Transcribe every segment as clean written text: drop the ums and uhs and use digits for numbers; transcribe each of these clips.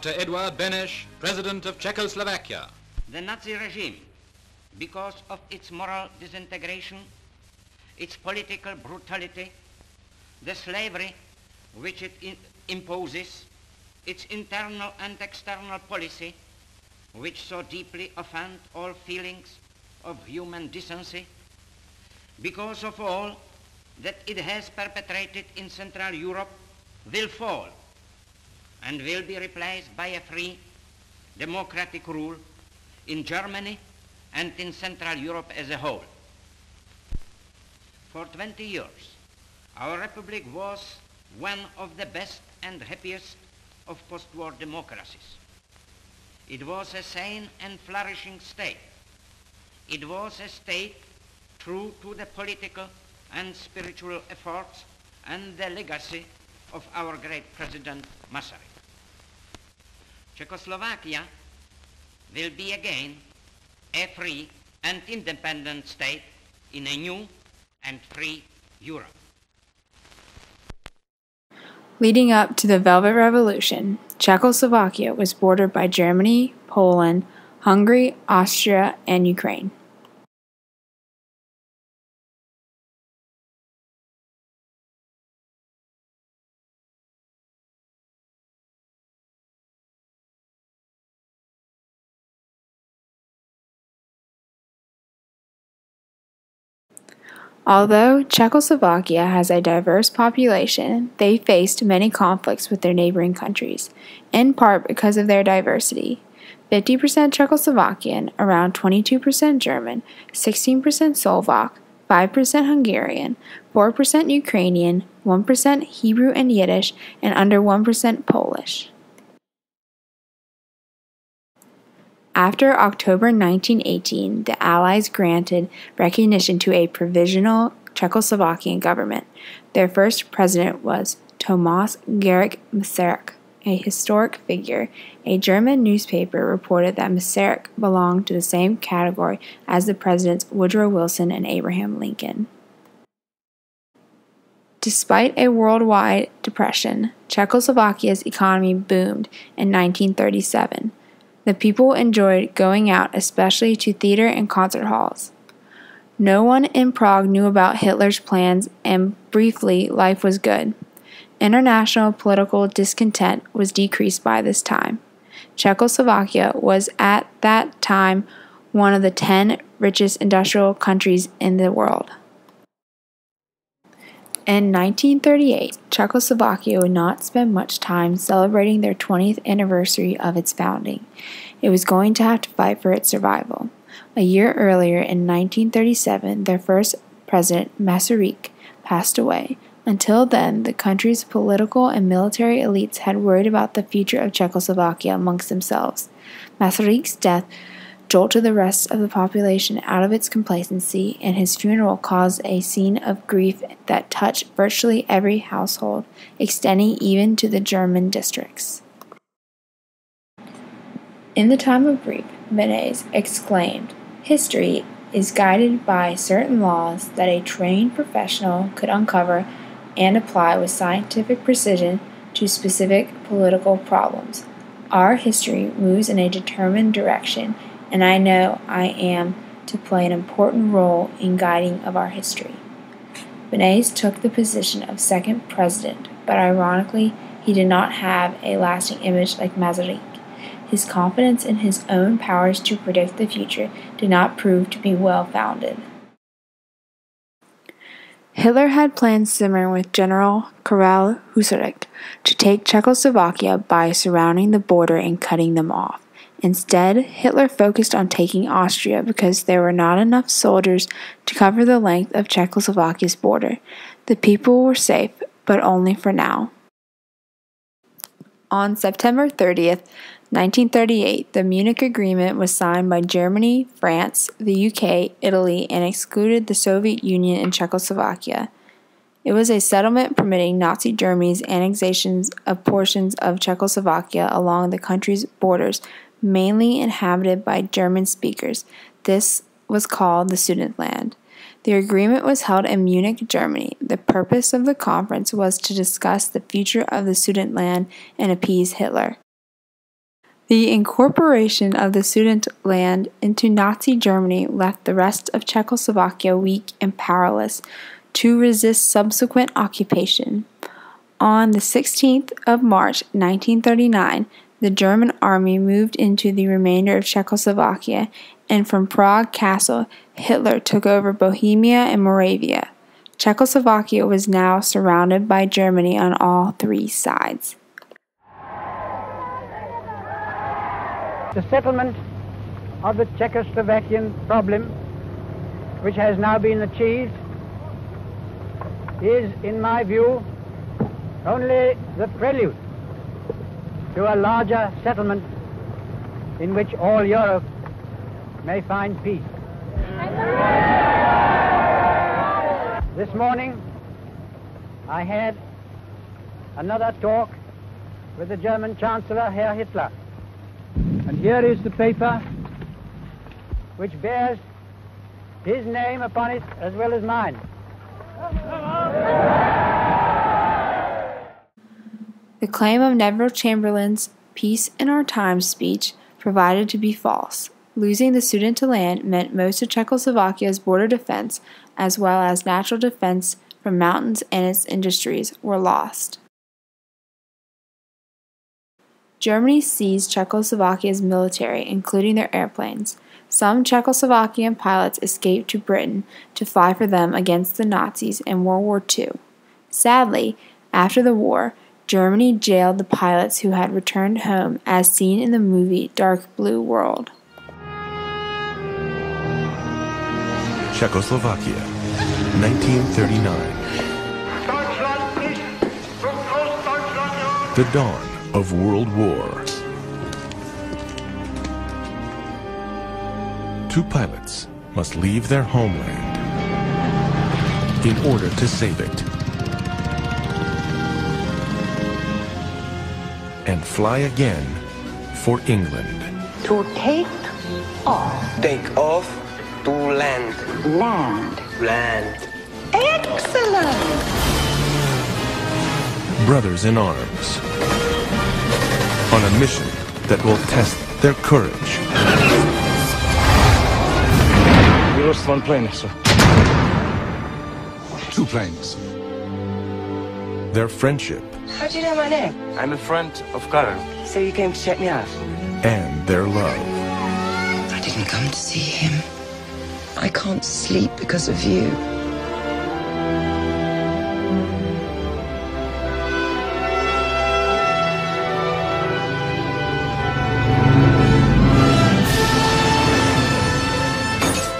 Dr. Eduard Beneš, President of Czechoslovakia. The Nazi regime, because of its moral disintegration, its political brutality, the slavery which it imposes, its internal and external policy, which so deeply offend all feelings of human decency, because of all that it has perpetrated in Central Europe, will fall and will be replaced by a free, democratic rule in Germany and in Central Europe as a whole. For 20 years, our republic was one of the best and happiest of post-war democracies. It was a sane and flourishing state. It was a state true to the political and spiritual efforts and the legacy of our great President Masaryk. Czechoslovakia will be again a free and independent state in a new and free Europe. Leading up to the Velvet Revolution, Czechoslovakia was bordered by Germany, Poland, Hungary, Austria, and Ukraine. Although Czechoslovakia has a diverse population, they faced many conflicts with their neighboring countries, in part because of their diversity. 50% Czechoslovakian, around 22% German, 16% Slovak, 5% Hungarian, 4% Ukrainian, 1% Hebrew and Yiddish, and under 1% Polish. After October 1918, the Allies granted recognition to a provisional Czechoslovakian government. Their first president was Thomas Georg Masaryk, a historic figure. A German newspaper reported that Masaryk belonged to the same category as the presidents Woodrow Wilson and Abraham Lincoln. Despite a worldwide depression, Czechoslovakia's economy boomed in 1937. The people enjoyed going out, especially to theater and concert halls. No one in Prague knew about Hitler's plans, and briefly, life was good. International political discontent was decreased by this time. Czechoslovakia was at that time one of the 10 richest industrial countries in the world. In 1938, Czechoslovakia would not spend much time celebrating their 20th anniversary of its founding. It was going to have to fight for its survival. A year earlier, in 1937, their first president, Masaryk, passed away. Until then, the country's political and military elites had worried about the future of Czechoslovakia amongst themselves. Masaryk's death jolted the rest of the population out of its complacency, and his funeral caused a scene of grief that touched virtually every household, extending even to the German districts. In the time of grief, Beneš exclaimed, "History is guided by certain laws that a trained professional could uncover and apply with scientific precision to specific political problems. Our history moves in a determined direction, and I know I am to play an important role in guiding of our history." Beneš took the position of second president, but ironically, he did not have a lasting image like Masaryk. His confidence in his own powers to predict the future did not prove to be well-founded. Hitler had plans similar with General Karel Husarek to take Czechoslovakia by surrounding the border and cutting them off. Instead, Hitler focused on taking Austria because there were not enough soldiers to cover the length of Czechoslovakia's border. The people were safe, but only for now. On September 30th, 1938, the Munich Agreement was signed by Germany, France, the UK, Italy, and excluded the Soviet Union and Czechoslovakia. It was a settlement permitting Nazi Germany's annexations of portions of Czechoslovakia along the country's borders, mainly inhabited by German speakers. This was called the Sudetenland. The agreement was held in Munich, Germany. The purpose of the conference was to discuss the future of the Sudetenland and appease Hitler. The incorporation of the Sudetenland into Nazi Germany left the rest of Czechoslovakia weak and powerless to resist subsequent occupation. On the 16th of March 1939, the German army moved into the remainder of Czechoslovakia, and from Prague Castle, Hitler took over Bohemia and Moravia. Czechoslovakia was now surrounded by Germany on all three sides. The settlement of the Czechoslovakian problem, which has now been achieved, is, in my view, only the prelude to a larger settlement in which all Europe may find peace. This morning, I had another talk with the German Chancellor, Herr Hitler. And here is the paper which bears his name upon it as well as mine. The claim of Neville Chamberlain's Peace in Our Time speech proved to be false. Losing the Sudetenland meant most of Czechoslovakia's border defense, as well as natural defense from mountains and its industries, were lost. Germany seized Czechoslovakia's military, including their airplanes. Some Czechoslovakian pilots escaped to Britain to fly for them against the Nazis in World War II. Sadly, after the war, Germany jailed the pilots who had returned home, as seen in the movie Dark Blue World. Czechoslovakia, 1939. The dawn of World War. Two pilots must leave their homeland in order to save it and fly again for England. To take off. Take off to land. Land. Land. Excellent! Brothers in arms on a mission that will test their courage. We lost one plane, sir. Two planes. Their friendship. How do you know my name? I'm a friend of Karen. So you came to check me out? And their love. I didn't come to see him. I can't sleep because of you.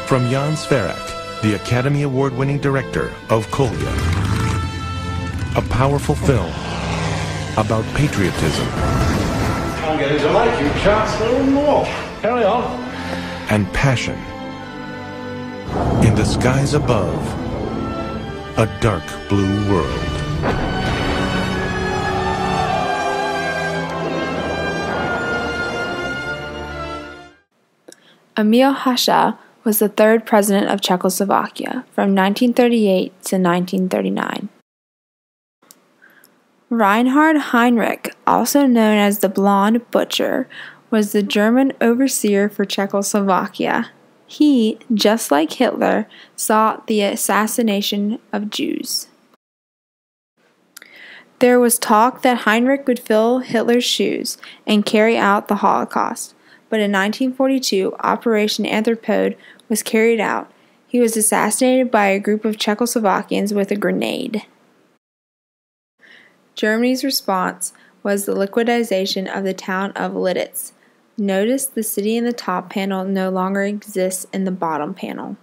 From Jan Sverák, the Academy Award-winning director of Kolya. A powerful film about patriotism. I'm getting to like you, Chancellor, more. Carry on. And passion. In the skies above, a dark blue world. Emil Hácha was the third president of Czechoslovakia from 1938 to 1939. Reinhard Heinrich, also known as the Blonde Butcher, was the German overseer for Czechoslovakia. He, just like Hitler, sought the assassination of Jews. There was talk that Heinrich would fill Hitler's shoes and carry out the Holocaust, but in 1942, Operation Anthropoid was carried out. He was assassinated by a group of Czechoslovakians with a grenade. Germany's response was the liquidation of the town of Lidice. Notice the city in the top panel no longer exists in the bottom panel.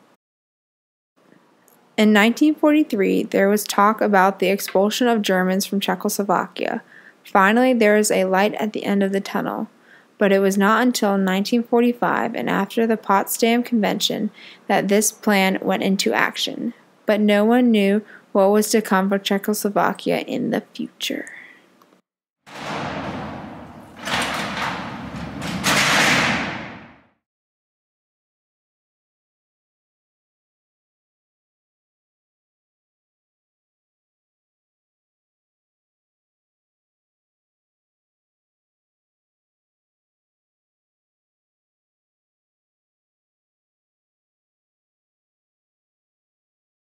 In 1943, there was talk about the expulsion of Germans from Czechoslovakia. Finally, there was a light at the end of the tunnel. But it was not until 1945 and after the Potsdam Convention that this plan went into action. But no one knew what was to come for Czechoslovakia in the future.